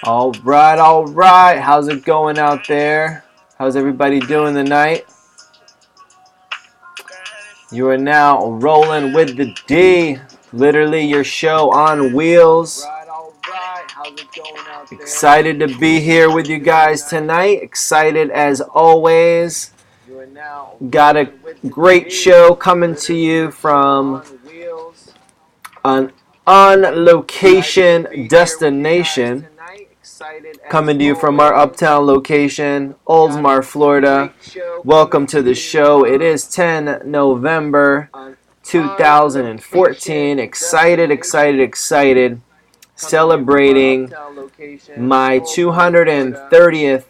All right, all right. How's it going out there? How's everybody doing tonight? You are now rolling with the D. Literally your show on wheels. Excited to be here with you guys tonight. Excited as always. Got a great show coming to you from an on-location destination. Coming to you from our uptown location, Oldsmar, Florida. Welcome to the show. It is 10 November 2014. Excited. Celebrating my 230th,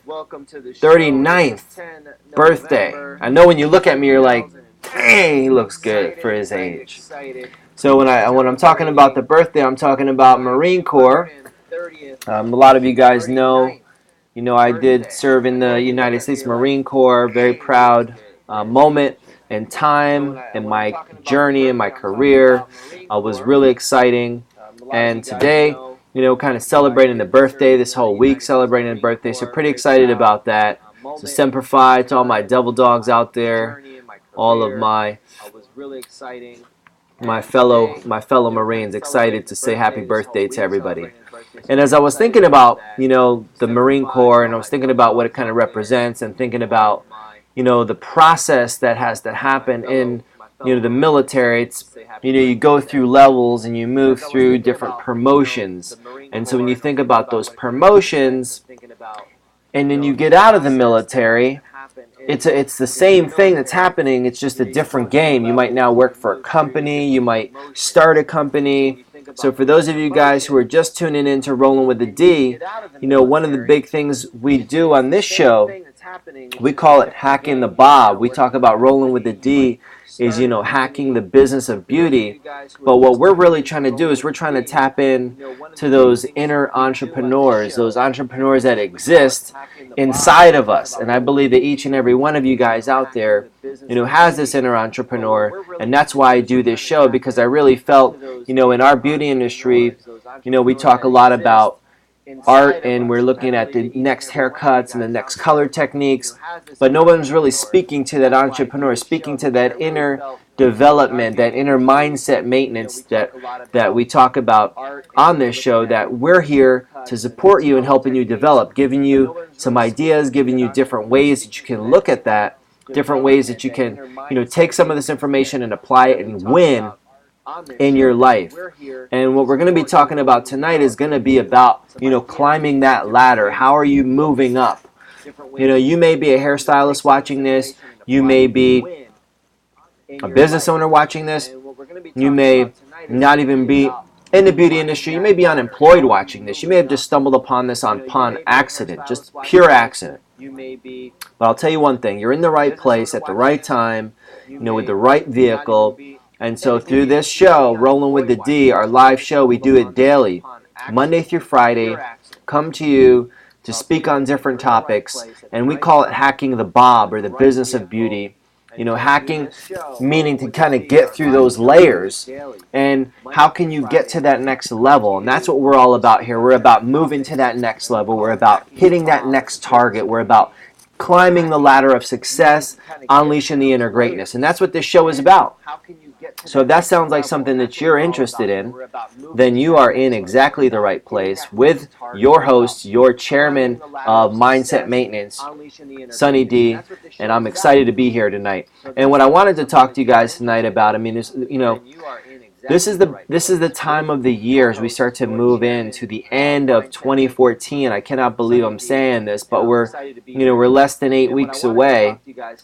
39th birthday. I know when you look at me, you're like, dang, he looks good for his age. So when I'm talking about the birthday, I'm talking about Marine Corps. A lot of you guys know, I did serve in the United States Marine Corps. Very proud moment and time in my journey, in my career. Was really exciting. And today, kind of celebrating the birthday, this whole week celebrating the birthday. So pretty excited about that. So Semper Fi to all my devil dogs out there, all of my fellow Marines, excited to say happy birthday to everybody. And as I was thinking about, the Marine Corps, and I was thinking about what it kind of represents, and thinking about, the process that has to happen in, the military. It's, you go through levels and you move through different promotions. And so when you think about those promotions, and then you get out of the military, it's the same thing that's happening. It's just a different game. You might now work for a company. You might start a company. So for those of you guys who are just tuning in to Rolling with the D, one of the big things we do on this show, we call it Hacking the Bob. We talk about Rolling with the D is, hacking the business of beauty. But what we're really trying to do is we're trying to tap in to those inner entrepreneurs, those entrepreneurs that exist inside of us. And I believe that each and every one of you guys out there, has this inner entrepreneur. And that's why I do this show, because I really felt, in our beauty industry, we talk a lot about art, and we're looking at the next haircuts and the next color techniques, but no one's really speaking to that entrepreneur, speaking to that inner development, that inner mindset maintenance that we talk about on this show, that we're here to support you and helping you develop, giving you some ideas, giving you different ways that you can look at that, different ways that you can, take some of this information and apply it and win in your life. And what we're going to be talking about tonight is going to be about, climbing that ladder. How are you moving up? You may be a hairstylist watching this. You may be a business owner watching this. You may not even be in the beauty industry. You may be unemployed watching this. You may have just stumbled upon this upon accident, just pure accident. But I'll tell you one thing. You're in the right place at the right time, with the right vehicle. And so through this show, Rolling with the D, our live show, we do it daily, Monday through Friday, come to you to speak on different topics, and we call it Hacking the Bob, or the business of beauty. Hacking meaning to kind of get through those layers, and how can you get to that next level? And that's what we're all about here. We're about moving to that next level. We're about hitting that next target. We're about climbing the ladder of success, unleashing the inner greatness. And that's what this show is about. So if that sounds like something that you're interested in, then you are in exactly the right place with your host, your chairman of Mindset Maintenance, Sunny D, and I'm excited to be here tonight. And what I wanted to talk to you guys tonight about, this is the time of the year as we start to move into the end of 2014. I cannot believe I'm saying this, but we're less than 8 weeks away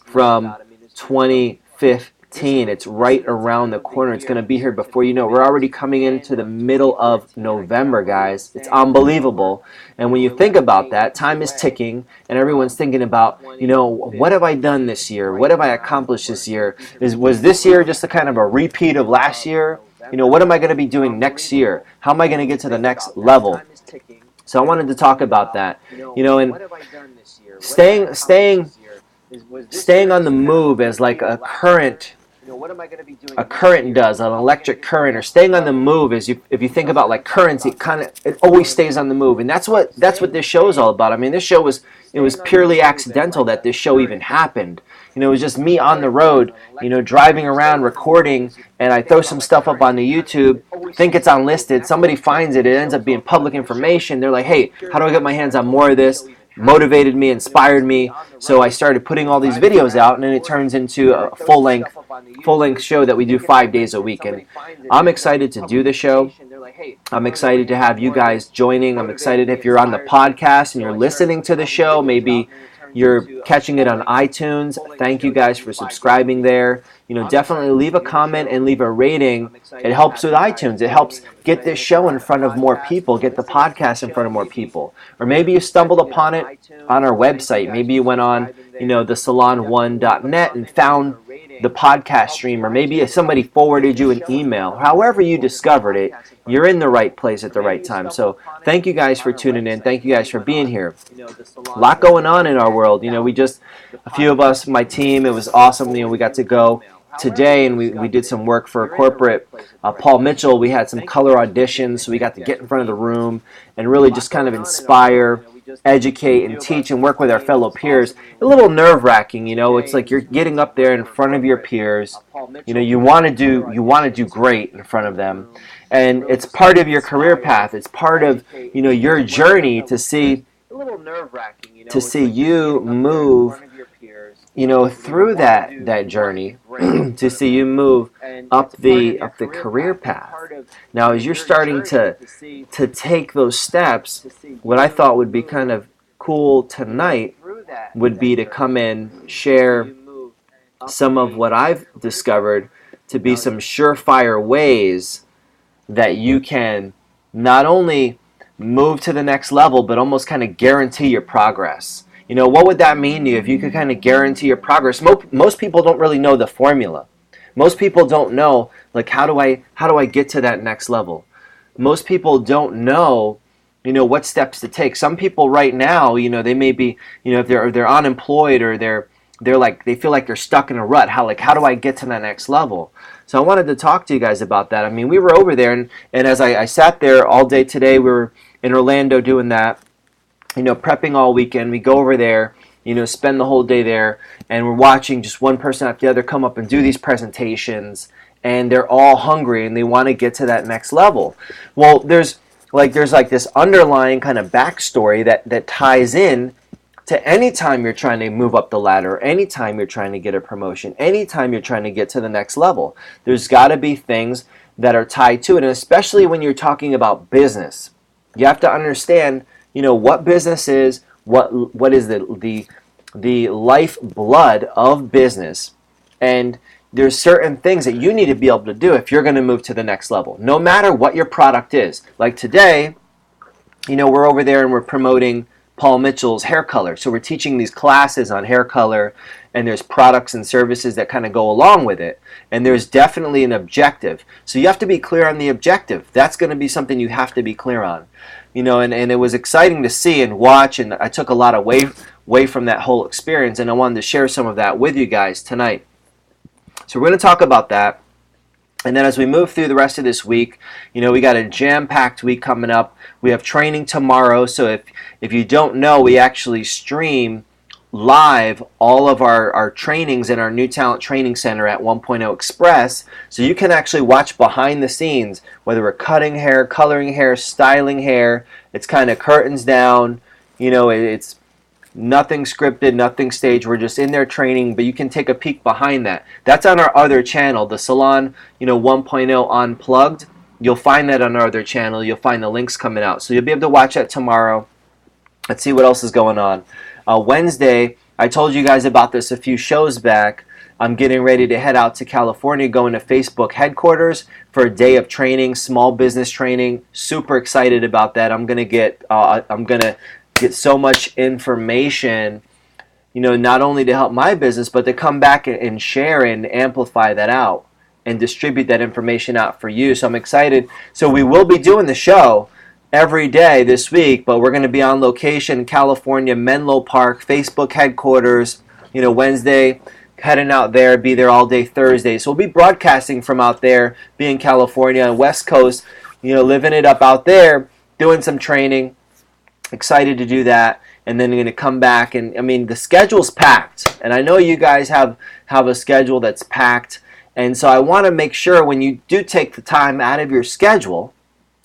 from 2015. It's right around the corner. It's going to be here before you know. We're already coming into the middle of November, guys. It's unbelievable. And when you think about that, time is ticking, and everyone's thinking about, what have I done this year? What have I accomplished this year? Was this year just a kind of a repeat of last year? What am I going to be doing next year? How am I going to get to the next level? So I wanted to talk about that. And staying on the move as like a current a current does, an electric current, or staying on the move. If you think about like currents, it always stays on the move, and that's what this show is all about. I mean, this show was purely accidental that this show even happened. It was just me on the road, driving around, recording, and I throw some stuff up on the YouTube, think it's unlisted, somebody finds it, it ends up being public information. They're like, hey, how do I get my hands on more of this? Motivated me, inspired me, so I started putting all these videos out, and then it turns into a full-length show that we do 5 days a week. And I'm excited to do the show. I'm excited to have you guys joining. I'm excited if you're on the podcast and you're listening to the show. Maybe you're catching it on iTunes. Thank you guys for subscribing there. Definitely leave a comment and leave a rating. It helps with iTunes. It helps get this show in front of more people, get the podcast in front of more people. Or maybe you stumbled upon it on our website. Maybe you went on, thesalon1.net and found the podcast stream, or maybe somebody forwarded you an email. However you discovered it, you're in the right place at the right time. So thank you guys for tuning in. Thank you guys for being here. A lot going on in our world. We just, a few of us, my team, it was awesome. We got to go today, and we did some work for a corporate, Paul Mitchell. We had some color auditions, so we got to get in front of the room and really just kind of inspire, educate, and teach and work with our fellow peers. A little nerve-wracking, it's like you're getting up there in front of your peers. You want to do great in front of them, and it's part of your career path. It's part of your journey to see you move through that journey, to see you move up the career path. Now, as you're starting to take those steps, what I thought would be kind of cool tonight would be to come in, share some of what I've discovered to be some surefire ways that you can not only move to the next level, but almost kind of guarantee your progress. What would that mean to you if you could kind of guarantee your progress? Most people don't really know the formula. Most people don't know, like, how do I get to that next level? Most people don't know, what steps to take. Some people right now, they may be, if they're unemployed, or they feel like they're stuck in a rut. How do I get to that next level? So I wanted to talk to you guys about that. I mean, we were over there, and as I sat there all day today, we were in Orlando doing that, prepping all weekend. We go over there, spend the whole day there, and we're watching just one person after the other come up and do these presentations, and they're all hungry and they want to get to that next level. Well, there's this underlying kind of backstory that ties in to any time you're trying to move up the ladder, any time you're trying to get a promotion, any time you're trying to get to the next level. There's got to be things that are tied to it, and especially when you're talking about business. You have to understand, what business is, what is the lifeblood of business, and there's certain things that you need to be able to do if you're going to move to the next level, no matter what your product is. Like today, we're over there and we're promoting Paul Mitchell's hair color. So we're teaching these classes on hair color, and there's products and services that kind of go along with it. And there's definitely an objective. So you have to be clear on the objective. That's going to be something you have to be clear on. And it was exciting to see and watch, and I took a lot away from that whole experience, and I wanted to share some of that with you guys tonight. So we're going to talk about that. And then as we move through the rest of this week, we got a jam-packed week coming up. We have training tomorrow. So if you don't know, we actually stream live all of our trainings in our New Talent Training Center at 1.0 Express. So you can actually watch behind the scenes, whether we're cutting hair, coloring hair, styling hair. It's kind of curtains down. It's nothing scripted, nothing staged. We're just in there training, but you can take a peek behind that. That's on our other channel, the Salon 1.0 Unplugged. You'll find that on our other channel. You'll find the links coming out. So you'll be able to watch that tomorrow. Let's see what else is going on. Wednesday, I told you guys about this a few shows back. I'm getting ready to head out to California, going to Facebook headquarters for a day of training, small business training. Super excited about that. I'm gonna get so much information, not only to help my business, but to come back and share and amplify that out and distribute that information out for you. So I'm excited. So we will be doing the show every day this week, but we're going to be on location in California, Menlo Park, Facebook headquarters, Wednesday, heading out there, be there all day Thursday. So we'll be broadcasting from out there, be in California, West Coast, living it up out there, doing some training. Excited to do that. And then going to come back. And I mean, the schedule's packed. And I know you guys have a schedule that's packed. And so I want to make sure when you do take the time out of your schedule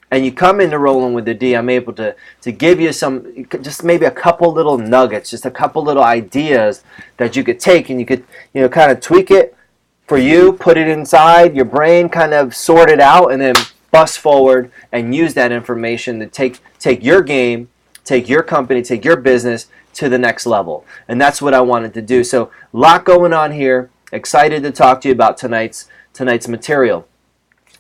and you come into Rolling with the D, I'm able to give you some, just maybe a couple little nuggets, just a couple little ideas that you could take and you could, kind of tweak it for you, put it inside your brain, kind of sort it out, and then bust forward and use that information to take your game, take your company, take your business to the next level. And that's what I wanted to do. So a lot going on here. Excited to talk to you about tonight's material.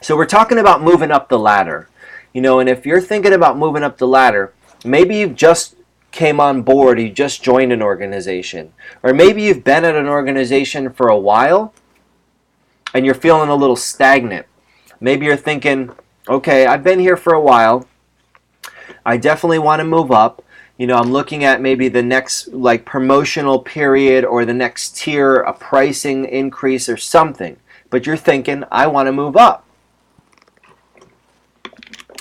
So we're talking about moving up the ladder. And if you're thinking about moving up the ladder, maybe you've just came on board, you just joined an organization, or maybe you've been at an organization for a while and you're feeling a little stagnant. Maybe you're thinking, okay, I've been here for a while. I definitely want to move up. I'm looking at maybe the next promotional period or the next tier, a pricing increase or something. But you're thinking, I want to move up.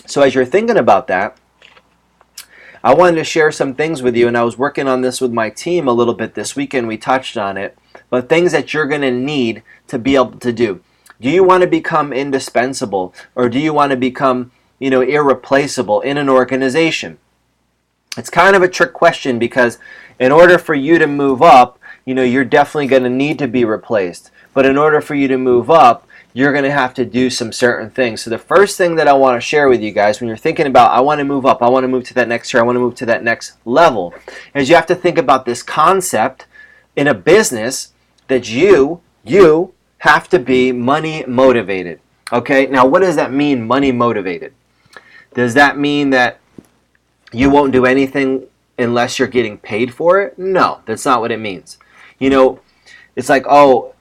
So as you're thinking about that, I wanted to share some things with you, and I was working on this with my team a little bit this weekend. We touched on it, but things that you're going to need to be able to do. Do you want to become indispensable, or do you want to become, irreplaceable in an organization? It's kind of a trick question because in order for you to move up, you're definitely going to need to be replaced. But in order for you to move up, you're going to have to do some certain things. So the first thing that I want to share with you guys when you're thinking about, I want to move up, I want to move to that next tier, I want to move to that next level, is you have to think about this concept in a business that you have to be money motivated. Okay, now what does that mean, money motivated? Does that mean that you won't do anything unless you're getting paid for it? No, that's not what it means. It's like,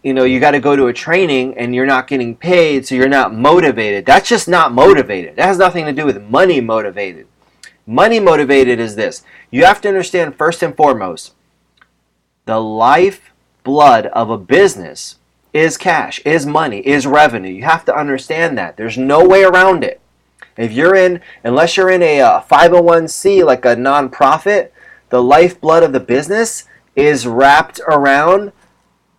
you got to go to a training and you're not getting paid, so you're not motivated. That's just not motivated. That has nothing to do with money motivated. Money motivated is this. You have to understand first and foremost, the lifeblood of a business is cash, is money, is revenue. You have to understand that. There's no way around it. Unless you're in a 501c, like a nonprofit, the lifeblood of the business is wrapped around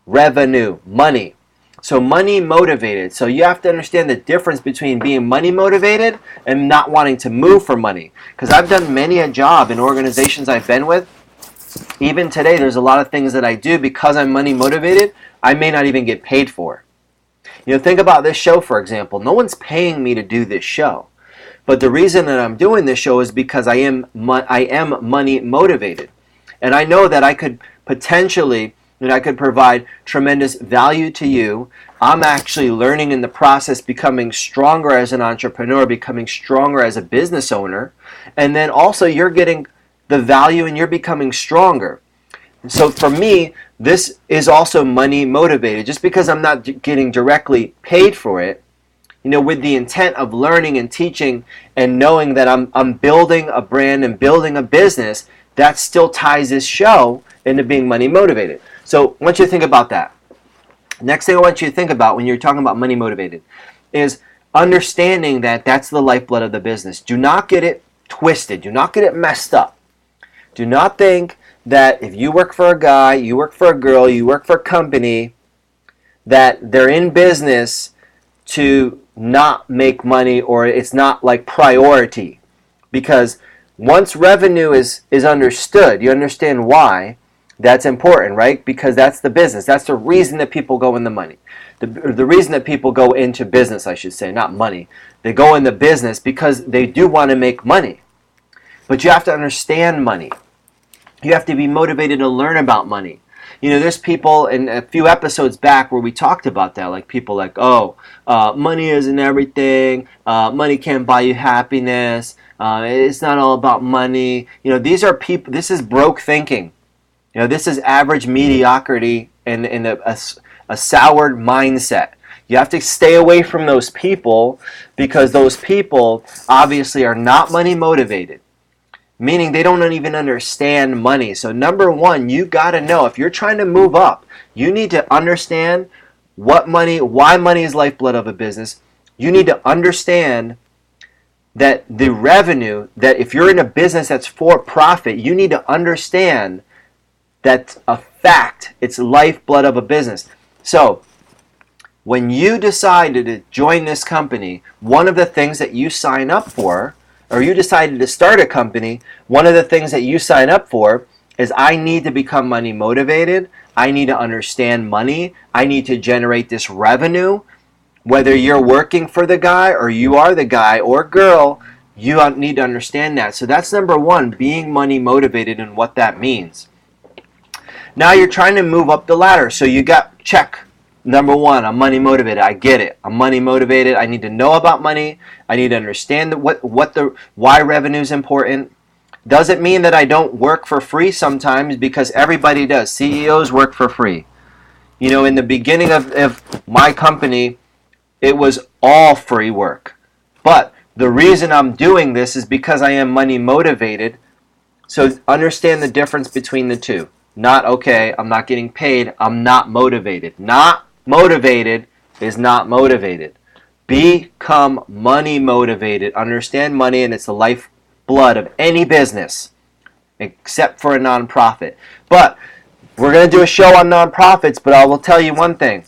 revenue, money. So money motivated. So you have to understand the difference between being money motivated and not wanting to move for money. Because I've done many a job in organizations I've been with. Even today, there's a lot of things that I do because I'm money motivated, I may not even get paid for. Think about this show, for example. No one's paying me to do this show. But the reason that I'm doing this show is because I am money motivated. And I know that I could potentially, I could provide tremendous value to you. I'm actually learning in the process, becoming stronger as an entrepreneur, becoming stronger as a business owner. And then also you're getting the value and you're becoming stronger. So for me, this is also money motivated. Just because I'm not getting directly paid for it, with the intent of learning and teaching and knowing that I'm building a brand and building a business, that still ties this show into being money motivated. So I want you to think about that. Next thing I want you to think about when you're talking about money motivated is understanding that that's the lifeblood of the business. Do not get it twisted. Do not get it messed up. Do not think that if you work for a guy, you work for a girl, you work for a company, that they're in business to not make money, or it's not like priority. Because once revenue is understood, you understand why that's important, right? Because that's the business. That's the reason that people go in the money. The reason that people go into business, I should say, not money. They go into business because they do want to make money. But you have to understand money. You have to be motivated to learn about money. There's people in a few episodes back where we talked about that, like people like, money isn't everything, money can't buy you happiness, it's not all about money. These are people, this is broke thinking. This is average mediocrity and a soured mindset. You have to stay away from those people because those people obviously are not money motivated. meaning they don't even understand money. So number one, you got to know, if you're trying to move up, you need to understand why money is lifeblood of a business. You need to understand that the revenue, that if you're in a business that's for profit, you need to understand that's a fact. It's lifeblood of a business. So when you decided to join this company, one of the things that you sign up for, or you decided to start a company, one of the things that you sign up for is, I need to become money motivated. I need to understand money. I need to generate this revenue. Whether you're working for the guy or you are the guy or girl, you need to understand that. So that's number one, being money motivated and what that means. Now you're trying to move up the ladder. So you got check. Number one, I'm money motivated. I get it. I'm money motivated. I need to know about money. I need to understand why revenue is important. Doesn't mean that I don't work for free sometimes, because everybody does. CEOs work for free. You know, in the beginning of my company, it was all free work. But the reason I'm doing this is because I am money motivated. So understand the difference between the two. Not, okay, I'm not getting paid, I'm not motivated. Not motivated is not motivated. Become money motivated. Understand money, and it's the lifeblood of any business, except for a nonprofit. But we're going to do a show on nonprofits, but I will tell you one thing.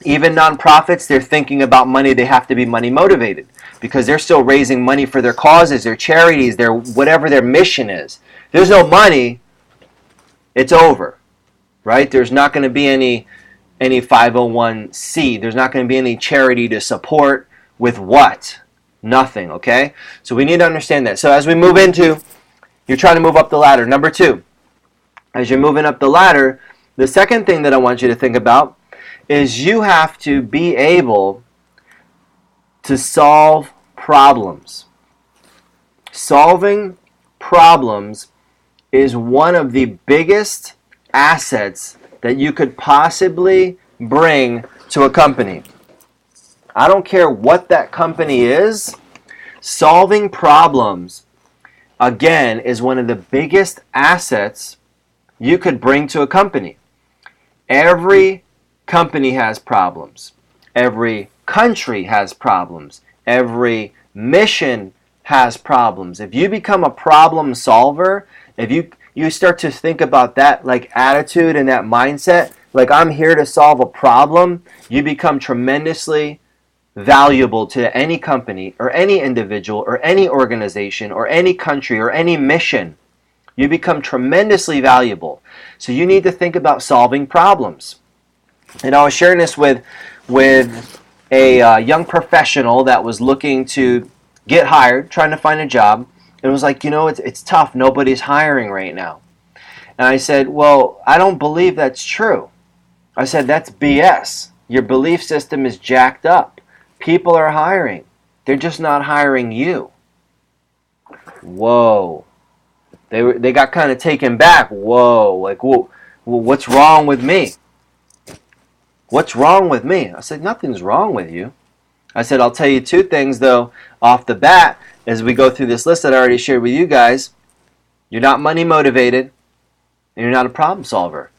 Even nonprofits, they're thinking about money. They have to be money motivated, because they're still raising money for their causes, their charities, their whatever their mission is. If there's no money, it's over, right? There's not going to be any 501c. There's not going to be any charity to support with what? Nothing, okay? So we need to understand that. So as we move into, you're trying to move up the ladder. Number two, as you're moving up the ladder, the second thing that I want you to think about is you have to be able to solve problems. Solving problems is one of the biggest assets that you could possibly bring to a company. I don't care what that company is, solving problems, again, is one of the biggest assets you could bring to a company. Every company has problems. Every country has problems. Every mission has problems. If you become a problem solver, if you start to think about that like attitude and that mindset, like I'm here to solve a problem, you become tremendously valuable to any company or any individual or any organization or any country or any mission. You become tremendously valuable. So you need to think about solving problems. And I was sharing this with a young professional that was looking to get hired, trying to find a job. It was like, it's tough. Nobody's hiring right now. And I said, well, I don't believe that's true. I said, that's BS. Your belief system is jacked up. People are hiring. They're just not hiring you. Whoa. They got kind of taken back. Whoa. Like, whoa, what's wrong with me? What's wrong with me? I said, nothing's wrong with you. I said, I'll tell you two things, though, off the bat, as we go through this list that I already shared with you guys. You're not money motivated, and you're not a problem solver.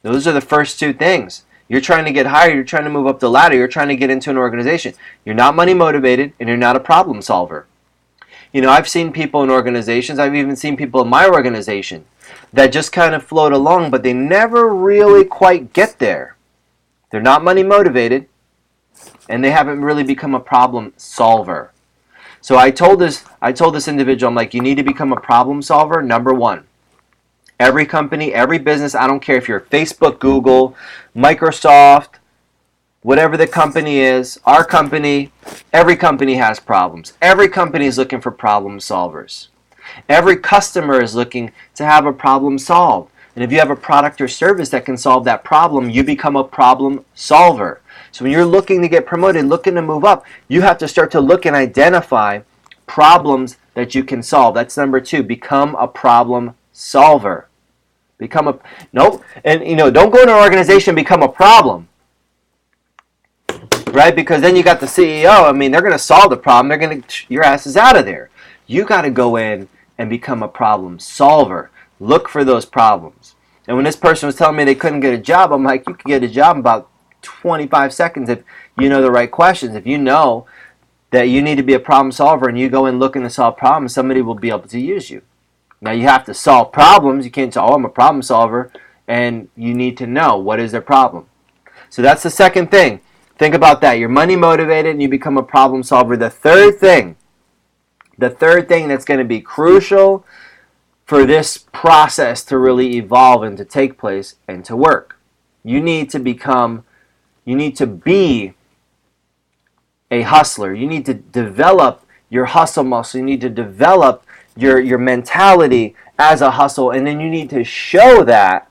Those are the first two things. You're trying to get hired, you're trying to move up the ladder, you're trying to get into an organization. You're not money motivated, and you're not a problem solver. I've seen people in organizations, I've even seen people in my organization that just kind of float along, but they never really quite get there. They're not money motivated, and they haven't really become a problem solver. So I told this individual, I'm like, you need to become a problem solver, number one. Every company, every business, I don't care if you're Facebook, Google, Microsoft, whatever the company is, our company, every company has problems. Every company is looking for problem solvers. Every customer is looking to have a problem solved. And if you have a product or service that can solve that problem, you become a problem solver. So when you're looking to get promoted, looking to move up, you have to start to look and identify problems that you can solve. That's number two. Become a problem solver. Don't go into an organization and become a problem. Right? Because then you got the CEO. They're going to solve the problem. Your ass is out of there. You got to go in and become a problem solver. Look for those problems. And when this person was telling me they couldn't get a job, I'm like, you could get a job in about 25 seconds if you know the right questions. If you know that you need to be a problem solver and you go and looking to solve problems, somebody will be able to use you. Now you have to solve problems. You can't say, oh, I'm a problem solver, and you need to know what is their problem. So that's the second thing. Think about that. You're money motivated and you become a problem solver. The third thing that's going to be crucial for this process to really evolve and to take place and to work. You need to be a hustler. You need to develop your hustle muscle. You need to develop your mentality as a hustle, and then you need to show that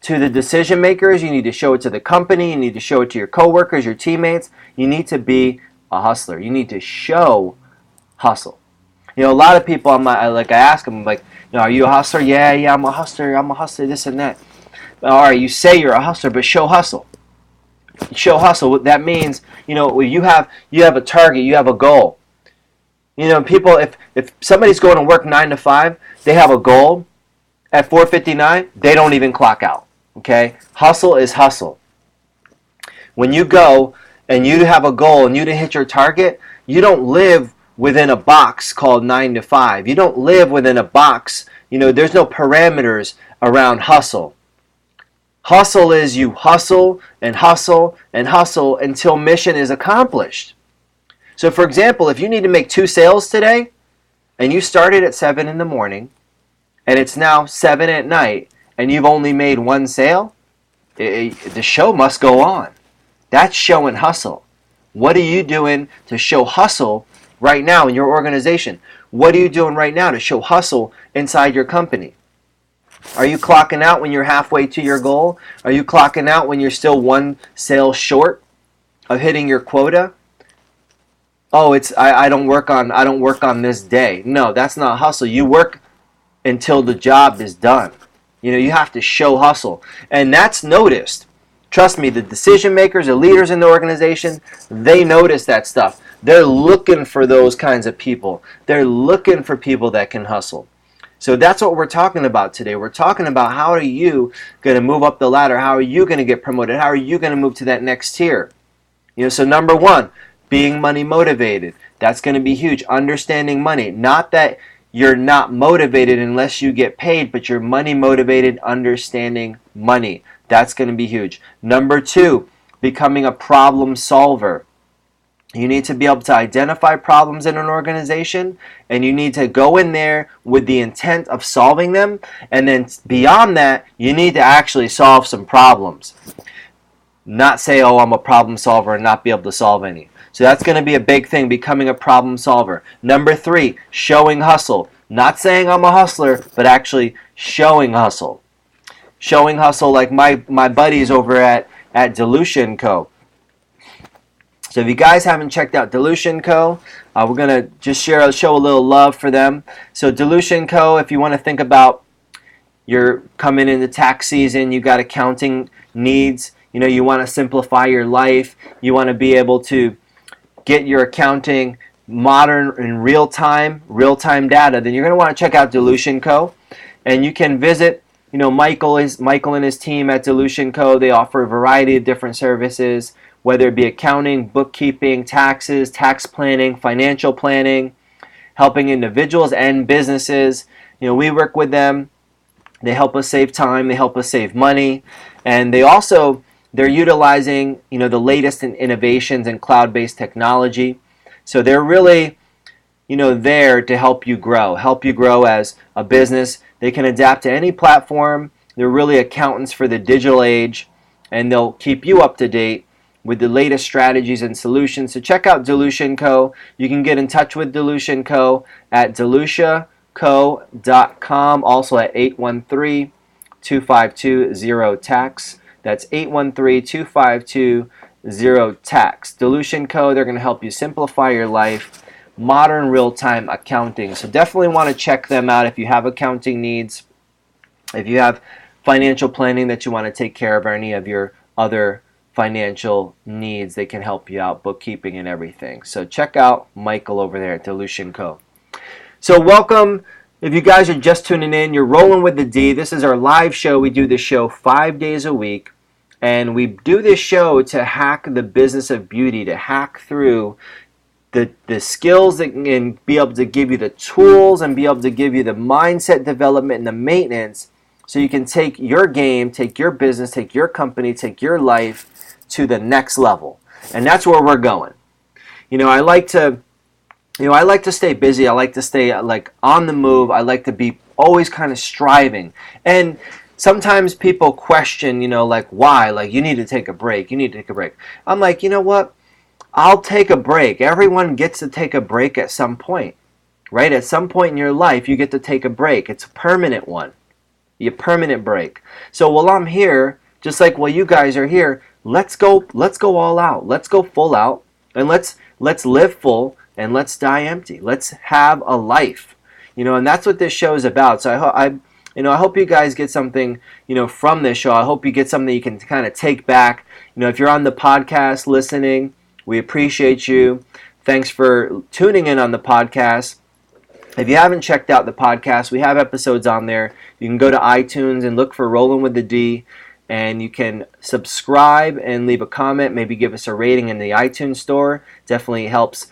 to the decision makers. You need to show it to the company. You need to show it to your coworkers, your teammates. You need to be a hustler. You need to show hustle. You know, a lot of people, I ask them, like, you know, are you a hustler? Yeah, I'm a hustler, this and that. All right, you say you're a hustler, but show hustle. Show hustle. That means, you know, you have a target, you have a goal. You know, people, if somebody's going to work 9 to 5, they have a goal. At 4:59, they don't even clock out. Okay? Hustle is hustle. When you go and you have a goal and you hit your target, you don't live within a box called 9 to 5. You don't live within a box. You know, there's no parameters around hustle. Hustle is you hustle and hustle and hustle until mission is accomplished. So for example, if you need to make 2 sales today and you started at 7 in the morning and it's now 7 at night and you've only made 1 sale, the show must go on. That's showing hustle. What are you doing to show hustle right now in your organization? What are you doing right now to show hustle inside your company? Are you clocking out when you're halfway to your goal? Are you clocking out when you're still 1 sale short of hitting your quota? Oh, I don't work on this day. No, that's not hustle. You work until the job is done. You know, you have to show hustle. And that's noticed. Trust me, the decision makers, the leaders in the organization, they notice that stuff. They're looking for those kinds of people. They're looking for people that can hustle. So that's what we're talking about today. We're talking about how are you going to move up the ladder? How are you going to get promoted? How are you going to move to that next tier? You know, so number 1, being money motivated. That's going to be huge. Understanding money. Not that you're not motivated unless you get paid, but you're money motivated, understanding money. That's going to be huge. Number 2, becoming a problem solver. You need to be able to identify problems in an organization, and you need to go in there with the intent of solving them, and then beyond that, you need to actually solve some problems. Not say, oh, I'm a problem solver and not be able to solve any. So that's going to be a big thing, becoming a problem solver. Number 3, showing hustle. Not saying I'm a hustler, but actually showing hustle. Showing hustle like my buddies over at Delusion Co. So if you guys haven't checked out Delusion Co., we're going to just show a little love for them. So Delusion Co., if you want to think about you're coming into tax season, you got accounting needs, you know, you want to simplify your life, you want to be able to get your accounting modern in real-time data, then you're going to want to check out Delusion Co. And you can visit, you know, Michael and his team at Delusion Co. They offer a variety of different services, whether it be accounting, bookkeeping, taxes, tax planning, financial planning, helping individuals and businesses. You know, we work with them. They help us save time, they help us save money, and they're utilizing, you know, the latest in innovations in cloud-based technology. So they're really, you know, there to help you grow as a business. They can adapt to any platform. They're really accountants for the digital age, and they'll keep you up to date with the latest strategies and solutions. So check out Delusion Co. You can get in touch with Delusion Co. at deluciaco.com, also at 813-252-0-TAX. That's 813-252-0-TAX. Delusion Co., they're going to help you simplify your life, modern real-time accounting. So definitely want to check them out if you have accounting needs, if you have financial planning that you want to take care of, or any of your other financial needs, they can help you out, bookkeeping and everything. So check out Michael over there at Delusion Co. So welcome. If you guys are just tuning in, you're rolling with the D. This is our live show. We do this show 5 days a week. And we do this show to hack the business of beauty, to hack through the skills that can be able to give you the tools and be able to give you the mindset development and the maintenance so you can take your game, take your business, take your company, take your life to the next level. And that's where we're going. I like to stay busy. I like to stay on the move. I like to be always kind of striving. And sometimes people question, why? You need to take a break. You need to take a break. I'm like, you know what? I'll take a break. Everyone gets to take a break at some point, right? At some point in your life, you get to take a break. It's a permanent one. A permanent break. So while I'm here, just like while you guys are here, let's go all out. Let's go full out, and let's live full. And let's die empty. Let's have a life, and that's what this show is about. So I hope you guys get something, from this show. I hope you get something you can kind of take back. If you're on the podcast listening, we appreciate you. Thanks for tuning in on the podcast. If you haven't checked out the podcast, we have episodes on there. You can go to iTunes and look for Rolling with the D, and you can subscribe and leave a comment. Maybe give us a rating in the iTunes store. Definitely helps.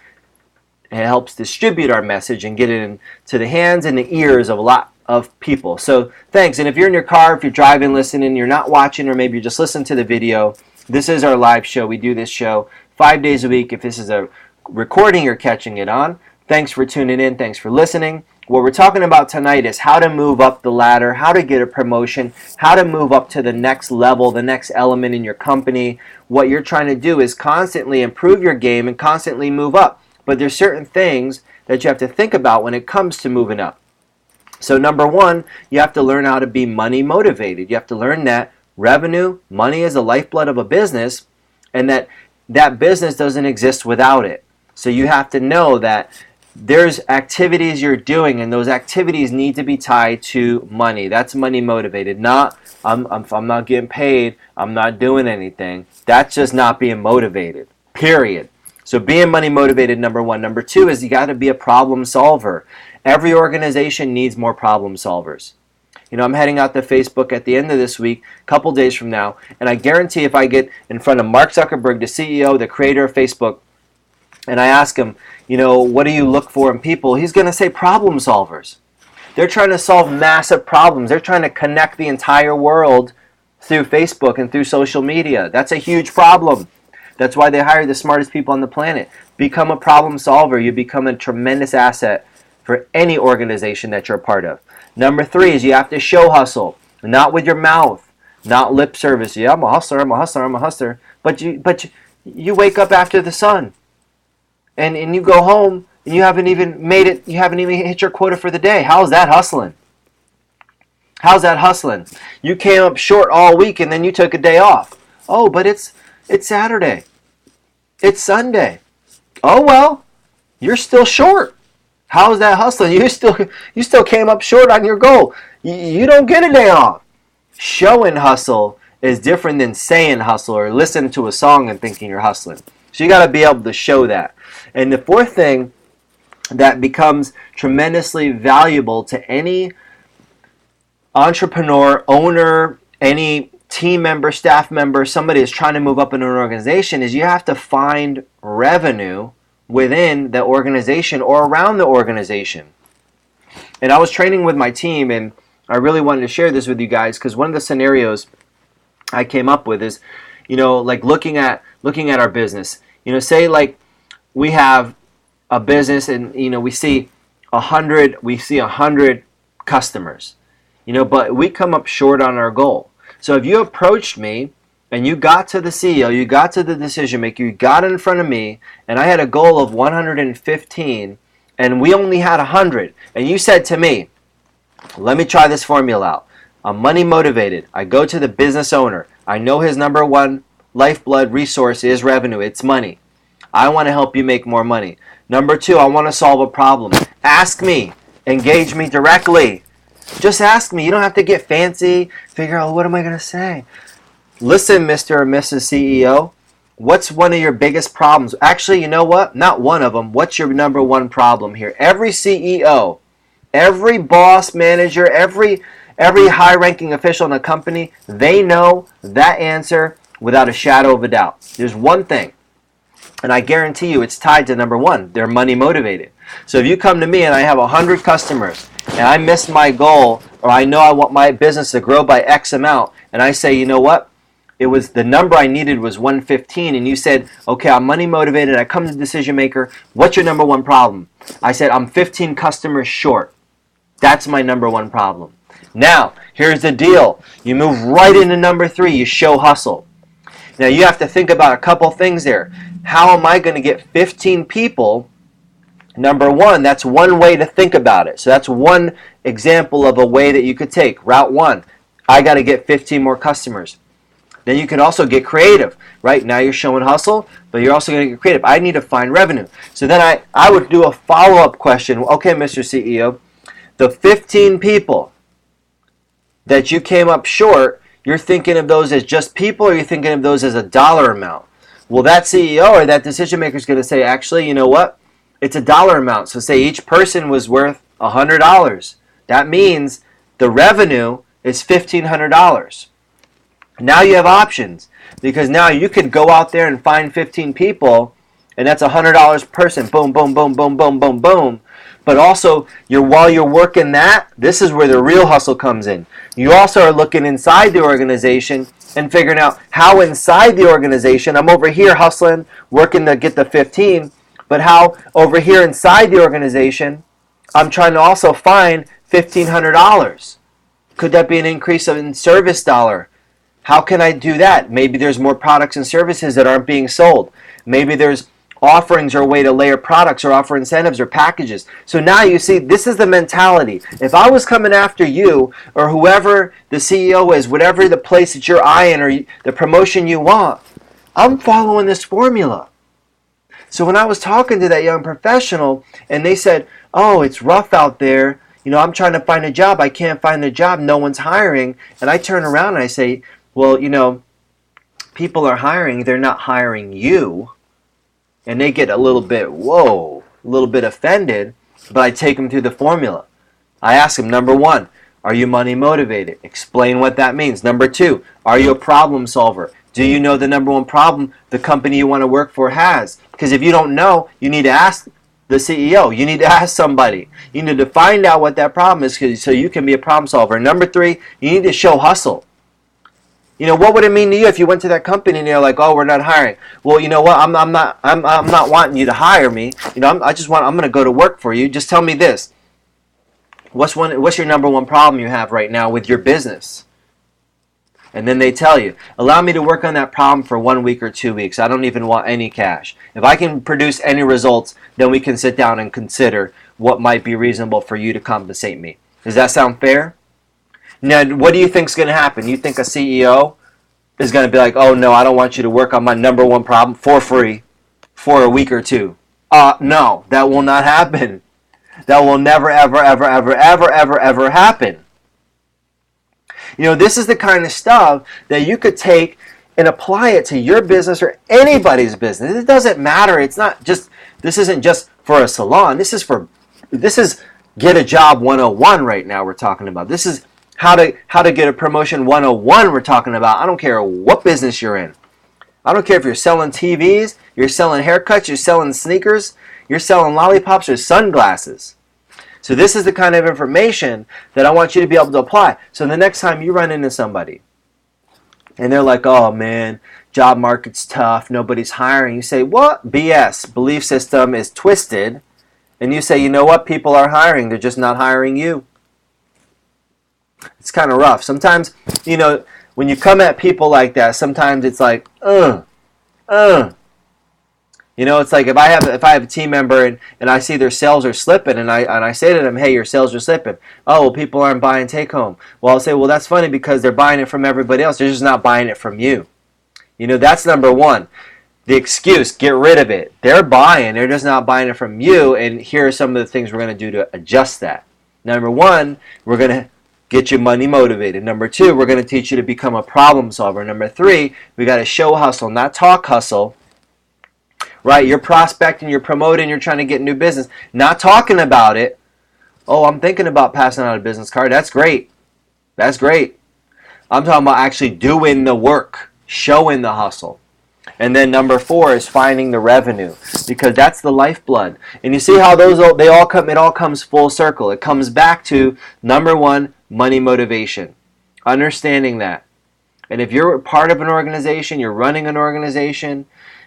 It helps distribute our message and get it into the hands and the ears of a lot of people. So thanks. And if you're in your car, if you're driving, listening, you're not watching, or maybe you're just listening to the video, this is our live show. We do this show 5 days a week. If this is a recording you're catching it on, thanks for tuning in. Thanks for listening. What we're talking about tonight is how to move up the ladder, how to get a promotion, how to move up to the next level, the next element in your company. What you're trying to do is constantly improve your game and constantly move up. But there's certain things that you have to think about when it comes to moving up. So number one, you have to learn how to be money motivated. You have to learn that revenue, money is the lifeblood of a business, and that business doesn't exist without it. So you have to know that there's activities you're doing, and those activities need to be tied to money. That's money motivated. Not, I'm not getting paid, I'm not doing anything. That's just not being motivated, period. So being money motivated, number one. Number two is you got to be a problem solver. Every organization needs more problem solvers. I'm heading out to Facebook at the end of this week, a couple days from now, and I guarantee if I get in front of Mark Zuckerberg, the CEO, the creator of Facebook, and I ask him, what do you look for in people? He's going to say problem solvers. They're trying to solve massive problems. They're trying to connect the entire world through Facebook and through social media. That's a huge problem. That's why they hire the smartest people on the planet. Become a problem solver. You become a tremendous asset for any organization that you're a part of. Number three is you have to show hustle. Not with your mouth. Not lip service. Yeah, I'm a hustler, I'm a hustler, I'm a hustler. But you wake up after the sun. And you go home and you haven't even made it. You haven't even hit your quota for the day. How's that hustling? How's that hustling? You came up short all week and then you took a day off. Oh, but it's Saturday. It's Sunday. Oh well, you're still short. How's that hustling? You still came up short on your goal. You don't get a day off. Showing hustle is different than saying hustle or listening to a song and thinking you're hustling. So you got to be able to show that. And the fourth thing that becomes tremendously valuable to any entrepreneur, owner, any team member, staff member, somebody is trying to move up in an organization is you have to find revenue within the organization or around the organization. And I was training with my team, and I really wanted to share this with you guys because one of the scenarios I came up with is, looking at our business. Say like we have a business and we see 100 customers, but we come up short on our goal. So if you approached me and you got to the CEO, you got to the decision maker, you got in front of me, and I had a goal of 115, and we only had 100, and you said to me, let me try this formula out. I'm money motivated. I go to the business owner. I know his number one lifeblood resource is revenue. It's money. I want to help you make more money. Number two, I want to solve a problem. Ask me. Engage me directly. Just ask me. You don't have to get fancy. Figure out, what am I going to say? Listen, Mr. or Mrs. CEO. What's one of your biggest problems? Actually, you know what? Not one of them. What's your number one problem here? Every CEO Every boss, manager, every high-ranking official in a company, they know that answer without a shadow of a doubt. There's one thing, and I guarantee you it's tied to number one. They're money motivated. So if you come to me and I have 100 customers and I missed my goal, or I know I want my business to grow by X amount, and I say, you know what? It was the number I needed was 115, and you said, okay, I'm money motivated. I come to the decision maker. What's your number one problem? I said, I'm 15 customers short. That's my number one problem. Now, here's the deal. You move right into number 3. You show hustle. Now, you have to think about a couple things there. How am I going to get 15 people? Number one, that's one way to think about it. So that's one example of a way that you could take. Route 1, I got to get 15 more customers. Then you can also get creative, right? Now you're showing hustle, but you're also going to get creative. I need to find revenue. So then I would do a follow-up question. Okay, Mr. CEO, the 15 people that you came up short, you're thinking of those as just people, or you're thinking of those as a dollar amount? Well, that CEO or that decision maker is going to say, actually, you know what? It's a dollar amount. So say each person was worth $100. That means the revenue is $1,500. Now you have options, because now you could go out there and find 15 people, and that's $100 per person. Boom, boom, boom, boom, boom, boom, boom. But also, while you're working that, this is where the real hustle comes in. You also are looking inside the organization and figuring out how inside the organization, I'm over here hustling, working to get the 15, but how over here inside the organization, I'm trying to also find $1,500. Could that be an increase in service dollar? How can I do that? Maybe there's more products and services that aren't being sold. Maybe there's offerings or a way to layer products or offer incentives or packages. So now you see, this is the mentality. If I was coming after you or whoever the CEO is, whatever the place that you're eyeing or the promotion you want, I'm following this formula. So when I was talking to that young professional and they said, oh, it's rough out there, I'm trying to find a job, I can't find a job, no one's hiring, and I turn around and I say, well, people are hiring, they're not hiring you. And they get a little bit, a little bit offended, but I take them through the formula. I ask them, number 1, are you money motivated? Explain what that means. Number 2, are you a problem solver? Do you know the number 1 problem the company you want to work for has? Because if you don't know, you need to ask the CEO. You need to ask somebody. You need to find out what that problem is so you can be a problem solver. Number 3, you need to show hustle. What would it mean to you if you went to that company and you're like, oh, we're not hiring? Well, you know what? I'm not wanting you to hire me. I'm going to go to work for you. Just tell me this. What's your number 1 problem you have right now with your business? And then they tell you, allow me to work on that problem for 1 week or 2 weeks. I don't even want any cash. If I can produce any results, then we can sit down and consider what might be reasonable for you to compensate me. Does that sound fair? Now, what do you think is going to happen? You think a CEO is going to be like, oh, no, I don't want you to work on my number 1 problem for free for a week or 2? No, that will not happen. That will never, ever, ever, ever, ever, ever, ever happen. This is the kind of stuff that you could take and apply it to your business or anybody's business. It doesn't matter. This isn't just for a salon. This is Get a Job 101 right now we're talking about. This is how to get a promotion 101 we're talking about. I don't care what business you're in. I don't care if you're selling TVs, you're selling haircuts, you're selling sneakers, you're selling lollipops or sunglasses. So this is the kind of information that I want you to be able to apply. So the next time you run into somebody and they're like, oh man, job market's tough, nobody's hiring. You say, what? BS. Belief system is twisted. And you say, you know what? People are hiring. They're just not hiring you. It's kind of rough. Sometimes, when you come at people like that, sometimes it's like, It's like if I have a team member and I see their sales are slipping and I say to them, hey, your sales are slipping. Oh, well, people aren't buying take home. Well, I'll say, well, that's funny because they're buying it from everybody else. They're just not buying it from you. That's number 1. The excuse, get rid of it. They're buying. They're just not buying it from you. And here are some of the things we're going to do to adjust that. Number 1, we're going to get you money motivated. Number 2, we're going to teach you to become a problem solver. Number 3, we got to show hustle, not talk hustle. Right? You're prospecting, you're promoting, you're trying to get new business. Not talking about it, Oh, I'm thinking about passing out a business card. That's great. That's great. I'm talking about actually doing the work, showing the hustle. And then number 4 is finding the revenue, because that's the lifeblood. And you see how they all come. It all comes full circle. It comes back to number 1, money motivation. Understanding that. And if you're part of an organization, you're running an organization,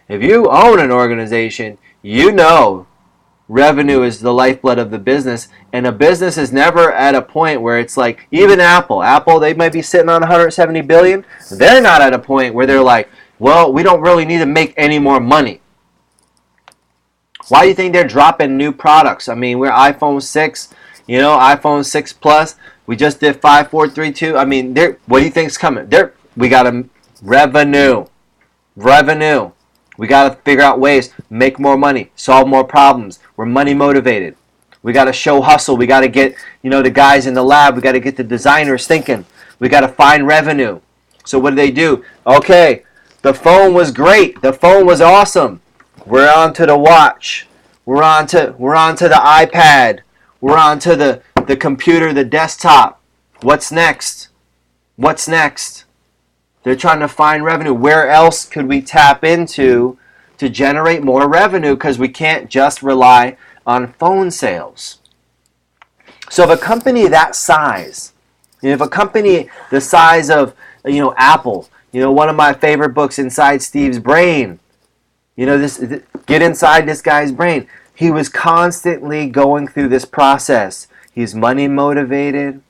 if you own an organization, you know revenue is the lifeblood of the business. And a business is never at a point where it's like, even Apple, they might be sitting on 170 billion. They're not at a point where they're like, well, we don't really need to make any more money. Why do you think they're dropping new products? I mean, we're iPhone 6, iPhone 6 Plus. We just did 5, 4, 3, 2. I mean, what do you think's coming? We got a revenue. Revenue. We got to figure out ways, make more money, solve more problems. We're money motivated. We got to show hustle. We got to get, the guys in the lab. We got to get the designers thinking. We got to find revenue. So what do? Okay, the phone was great. The phone was awesome. We're on to the watch. We're on to the iPad. We're on to the computer, the desktop. What's next? What's next? They're trying to find revenue. Where else could we tap into to generate more revenue? Because we can't just rely on phone sales. So if a company that size, if a company the size of Apple, one of my favorite books, Inside Steve's Brain, get inside this guy's brain. He was constantly going through this process. He's money motivated.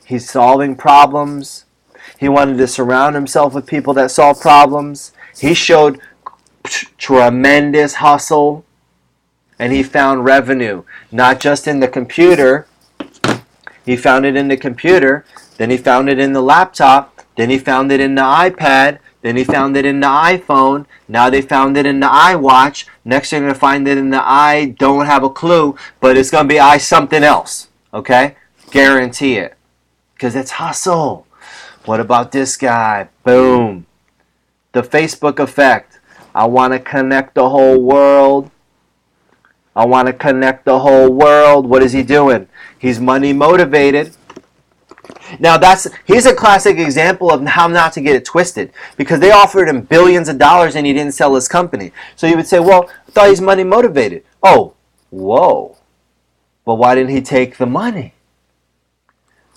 He's solving problems. He wanted to surround himself with people that solve problems. He showed tremendous hustle, and he found revenue, not just in the computer. He found it in the computer, then he found it in the laptop, then he found it in the iPad, then he found it in the iPhone. Now they found it in the iWatch. Next they're going to find it in the I don't have a clue, but it's going to be I something else. Okay? Guarantee it. Because it's hustle. What about this guy? Boom. The Facebook effect. I want to connect the whole world. I want to connect the whole world. What is he doing? He's money motivated. Now he's a classic example of how not to get it twisted, because they offered him billions of dollars and he didn't sell his company. So you would say, well, I thought he's money motivated. Oh, whoa. Well, why didn't he take the money?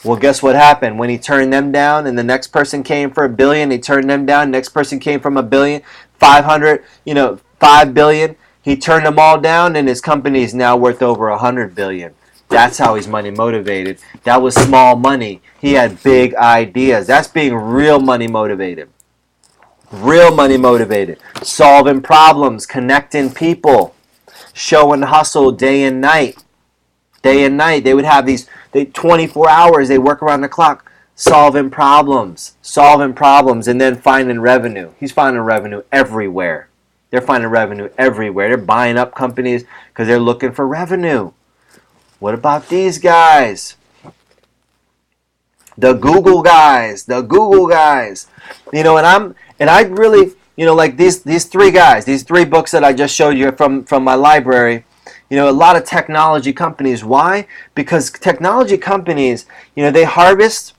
Well, guess what happened? When he turned them down and the next person came for $1 billion, he turned them down. Next person came from $1 billion, 500, $5 billion. He turned them all down and his company is now worth over $100 billion. That's how he's money motivated. That was small money. He had big ideas. That's being real money motivated. Real money motivated. Solving problems, connecting people, showing hustle day and night. Day and night. They would have 24 hours, they work around the clock solving problems, and then finding revenue. He's finding revenue everywhere. They're finding revenue everywhere. They're buying up companies because they're looking for revenue. What about these guys? The Google guys. And I really, like these 3 guys, these 3 books that I just showed you from my library. A lot of technology companies. Why? Because technology companies, they harvest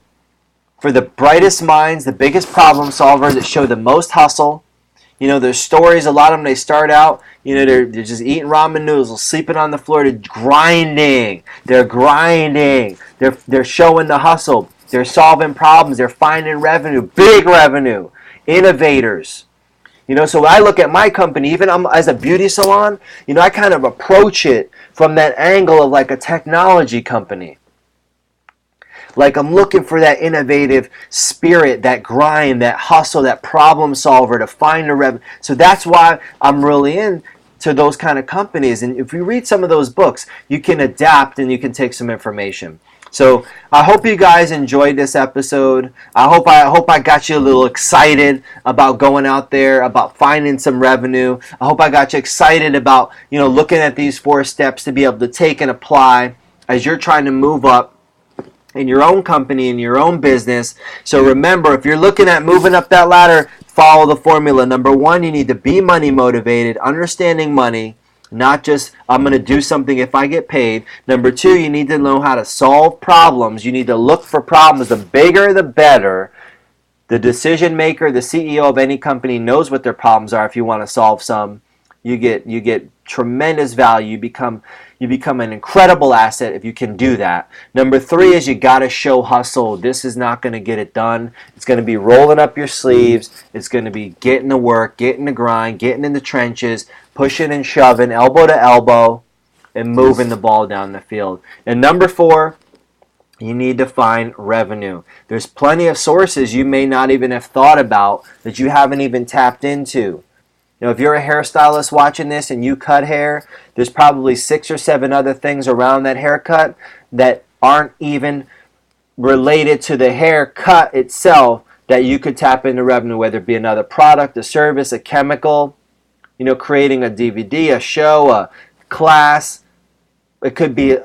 for the brightest minds, the biggest problem solvers that show the most hustle. Their stories, a lot of them, they start out, they're just eating ramen noodles, sleeping on the floor, they're grinding. They're showing the hustle. They're solving problems. They're finding revenue, big revenue, innovators. So when I look at my company, even as a beauty salon, I kind of approach it from that angle of like a technology company. Like I'm looking for that innovative spirit, that grind, that hustle, that problem solver to find a revenue. So that's why I'm really into those kind of companies. And if you read some of those books, you can adapt and you can take some information. So I hope you guys enjoyed this episode. I hope I got you a little excited about going out there, about finding some revenue. I hope I got you excited about, looking at these 4 steps to be able to take and apply as you're trying to move up in your own company, in your own business. So remember, if you're looking at moving up that ladder, follow the formula. Number 1, you need to be money motivated, understanding money. not just I'm going to do something if I get paid. Number two, you need to know how to solve problems. You need to look for problems. The bigger, the better. The decision maker, the CEO of any company knows what their problems are. If you want to solve some, you get tremendous value. You become an incredible asset if you can do that. Number three is you got to show hustle. This is not going to get it done. It's going to be rolling up your sleeves. It's going to be getting to work, getting to grind, getting in the trenches, pushing and shoving, elbow to elbow, and moving the ball down the field. And number four, you need to find revenue. There's plenty of sources you may not even have thought about that you haven't even tapped into. You know, if you're a hairstylist watching this and you cut hair, there's probably 6 or 7 other things around that haircut that aren't even related to the haircut itself that you could tap into revenue, whether it be another product, a service, a chemical, you know, creating a DVD, a show, a class. It could be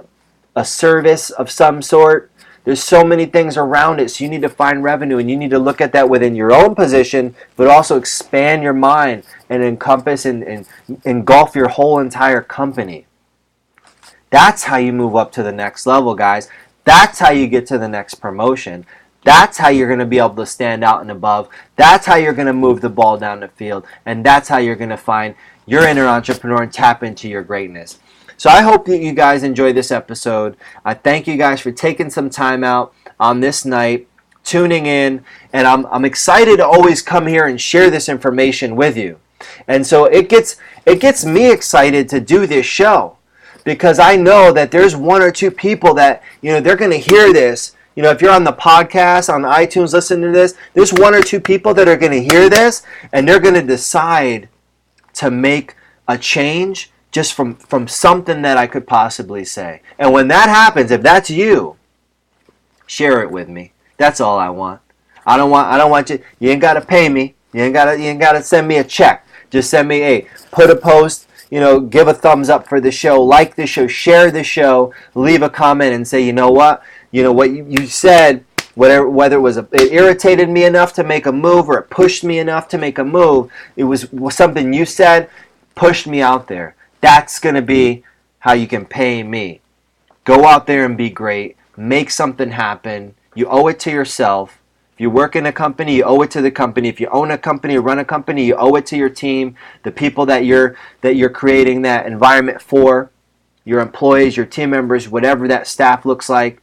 a service of some sort. There's so many things around it, so you need to find revenue, and you need to look at that within your own position, but also expand your mind and encompass and engulf your whole entire company. That's how you move up to the next level, guys. That's how you get to the next promotion. That's how you're going to be able to stand out and above. That's how you're going to move the ball down the field, and that's how you're going to find your inner entrepreneur and tap into your greatness. So I hope that you guys enjoy this episode. I thank you guys for taking some time out on this night, tuning in, and I'm excited to always come here and share this information with you. And so it gets me excited to do this show, because I know that there's 1 or 2 people that, you know, they're going to hear this. You know, if you're on the podcast, on iTunes, listening to this, there's 1 or 2 people that are going to hear this, and they're going to decide to make a change just from something that I could possibly say. And when that happens, if that's you, share it with me. That's all I want. I don't want you. You ain't gotta pay me. You ain't gotta send me a check. Just send me put a post. You know, give a thumbs up for the show, like the show, share the show, leave a comment, and say, you know what you said. Whether it irritated me enough to make a move, or it pushed me enough to make a move. It was something you said pushed me out there. That's going to be how you can pay me. Go out there and be great. Make something happen. You owe it to yourself. If you work in a company, you owe it to the company. If you own a company or run a company, you owe it to your team, the people that you're creating that environment for, your employees, your team members, whatever that staff looks like.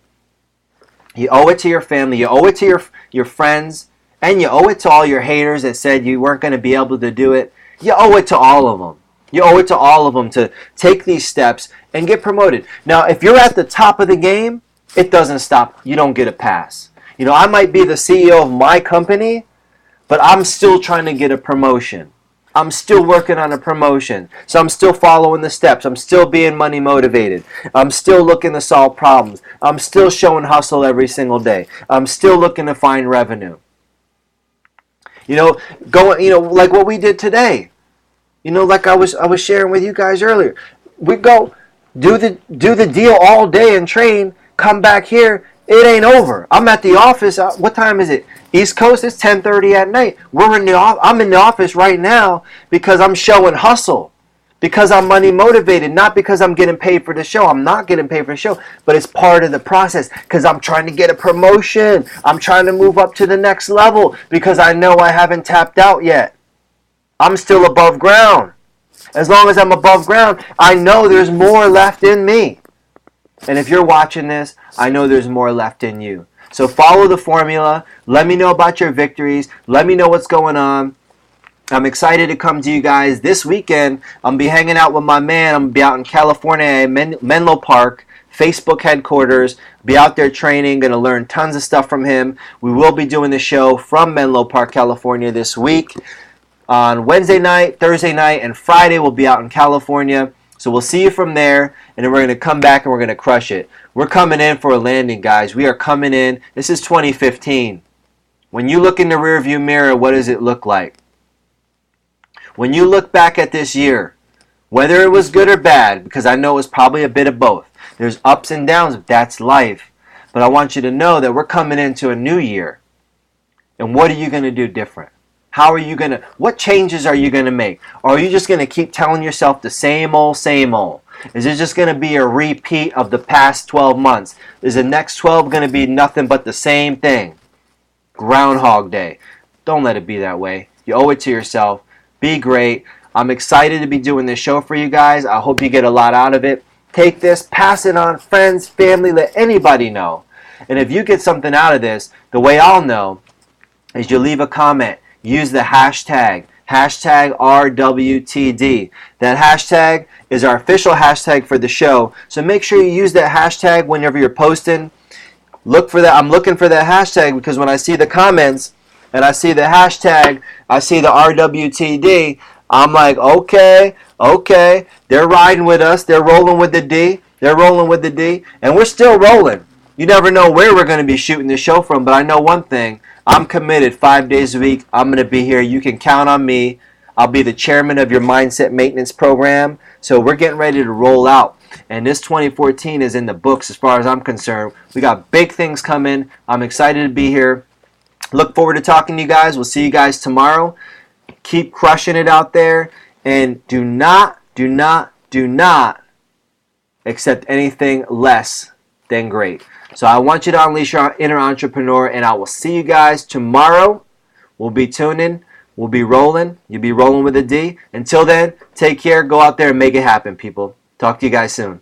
You owe it to your family. You owe it to your friends. And you owe it to all your haters that said you weren't going to be able to do it. You owe it to all of them. You owe it to all of them to take these steps and get promoted. Now, if you're at the top of the game, it doesn't stop. You don't get a pass. You know, I might be the CEO of my company, but I'm still trying to get a promotion. I'm still working on a promotion. So I'm still following the steps. I'm still being money motivated. I'm still looking to solve problems. I'm still showing hustle every single day. I'm still looking to find revenue. You know, like what we did today. You know, like I was sharing with you guys earlier. We go do the deal all day and train, come back here, it ain't over. I'm at the office. What time is it? East Coast, it's 10:30 at night. I'm in the office right now because I'm showing hustle. Because I'm money motivated, not because I'm getting paid for the show. I'm not getting paid for the show, but it's part of the process because I'm trying to get a promotion. I'm trying to move up to the next level because I know I haven't tapped out yet. I'm still above ground. As long as I'm above ground, I know there's more left in me. And if you're watching this, I know there's more left in you. So follow the formula. Let me know about your victories. Let me know what's going on. I'm excited to come to you guys this weekend. I'm going to be hanging out with my man. I'm going to be out in California, Menlo Park, Facebook headquarters. Be out there training, going to learn tons of stuff from him. We will be doing the show from Menlo Park, California this week. On Wednesday night, Thursday night, and Friday we'll be out in California. So we'll see you from there, and then we're going to come back and we're going to crush it. We're coming in for a landing, guys. We are coming in. This is 2015. When you look in the rearview mirror, what does it look like? When you look back at this year, whether it was good or bad, because I know it was probably a bit of both. There's ups and downs. That's life. But I want you to know that we're coming into a new year. And what are you going to do different? What changes are you gonna make? Or are you just gonna keep telling yourself the same old, same old? Is it just gonna be a repeat of the past 12 months? Is the next 12 gonna be nothing but the same thing? Groundhog Day. Don't let it be that way. You owe it to yourself. Be great. I'm excited to be doing this show for you guys. I hope you get a lot out of it. Take this, pass it on, friends, family, let anybody know. And if you get something out of this, the way I'll know is you leave a comment. Use the hashtag RWTD. That hashtag is our official hashtag for the show. So make sure you use that hashtag whenever you're posting. Look for that. I'm looking for that hashtag because when I see the comments and I see the hashtag, I see the RWTD, I'm like, okay, they're riding with us. They're rolling with the D. And we're still rolling. You never know where we're going to be shooting the show from, but I know one thing. I'm committed 5 days a week. I'm going to be here. You can count on me. I'll be the chairman of your mindset maintenance program. So we're getting ready to roll out. And this 2014 is in the books as far as I'm concerned. We got big things coming. I'm excited to be here. Look forward to talking to you guys. We'll see you guys tomorrow. Keep crushing it out there. And do not accept anything less than great. So I want you to unleash your inner entrepreneur, and I will see you guys tomorrow. We'll be tuning. We'll be rolling. You'll be rolling with a D. Until then, take care. Go out there and make it happen, people. Talk to you guys soon.